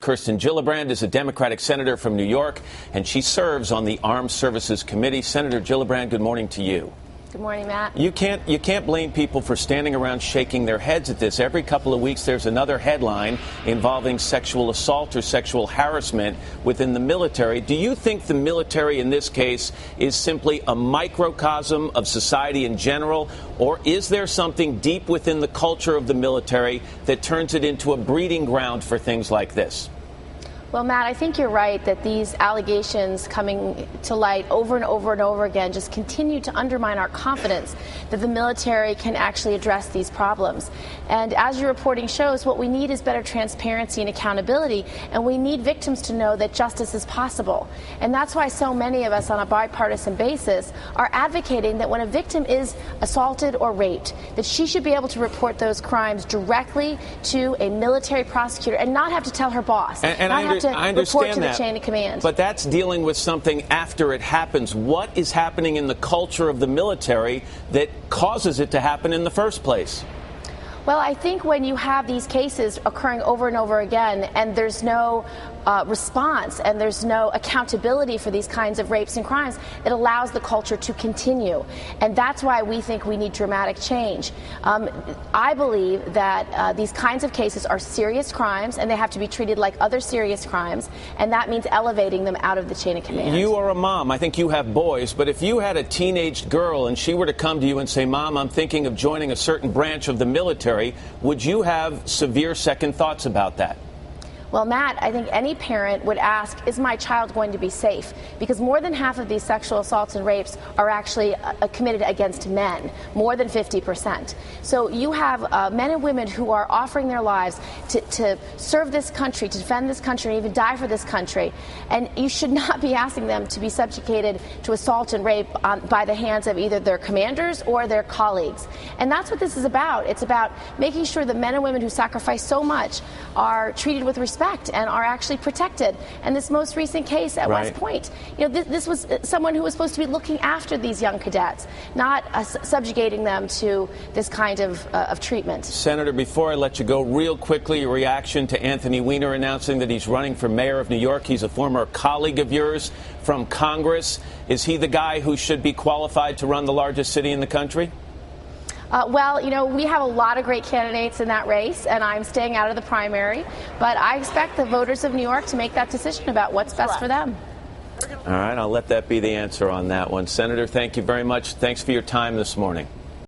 Kirsten Gillibrand is a Democratic senator from New York, and she serves on the Armed Services Committee. Senator Gillibrand, good morning to you. Good morning, Matt. You can't blame people for standing around shaking their heads at this. Every couple of weeks there's another headline involving sexual assault or sexual harassment within the military. Do you think the military in this case is simply a microcosm of society in general, or is there something deep within the culture of the military that turns it into a breeding ground for things like this? Well, Matt, I think you're right that these allegations coming to light over and over and over again just continue to undermine our confidence that the military can actually address these problems. And as your reporting shows, what we need is better transparency and accountability, and we need victims to know that justice is possible. And that's why so many of us on a bipartisan basis are advocating that when a victim is assaulted or raped, that she should be able to report those crimes directly to a military prosecutor and not have to tell her boss. I understand to that, the chain of command. But that's dealing with something after it happens. What is happening in the culture of the military that causes it to happen in the first place? Well, I think when you have these cases occurring over and over again and there's no response and there's no accountability for these kinds of rapes and crimes, it allows the culture to continue. And that's why we think we need dramatic change. I believe that these kinds of cases are serious crimes and they have to be treated like other serious crimes, and that means elevating them out of the chain of command. You are a mom. I think you have boys. But if you had a teenage girl and she were to come to you and say, Mom, I'm thinking of joining a certain branch of the military, would you have severe second thoughts about that? Well, Matt, I think any parent would ask, is my child going to be safe? Because more than half of these sexual assaults and rapes are actually committed against men, more than 50%. So you have men and women who are offering their lives to serve this country, to defend this country, and even die for this country. And you should not be asking them to be subjugated to assault and rape by the hands of either their commanders or their colleagues. And that's what this is about. It's about making sure that men and women who sacrifice so much are treated with respect and are actually protected. And this most recent case at West Point, this was someone who was supposed to be looking after these young cadets, not subjugating them to this kind of treatment. Senator, before I let you go, real quickly, your reaction to Anthony Weiner announcing that he's running for mayor of New York. He's a former colleague of yours from Congress. Is he the guy who should be qualified to run the largest city in the country? Well, we have a lot of great candidates in that race, and I'm staying out of the primary. But I expect the voters of New York to make that decision about what's best for them. All right, I'll let that be the answer on that one. Senator, thank you very much. Thanks for your time this morning.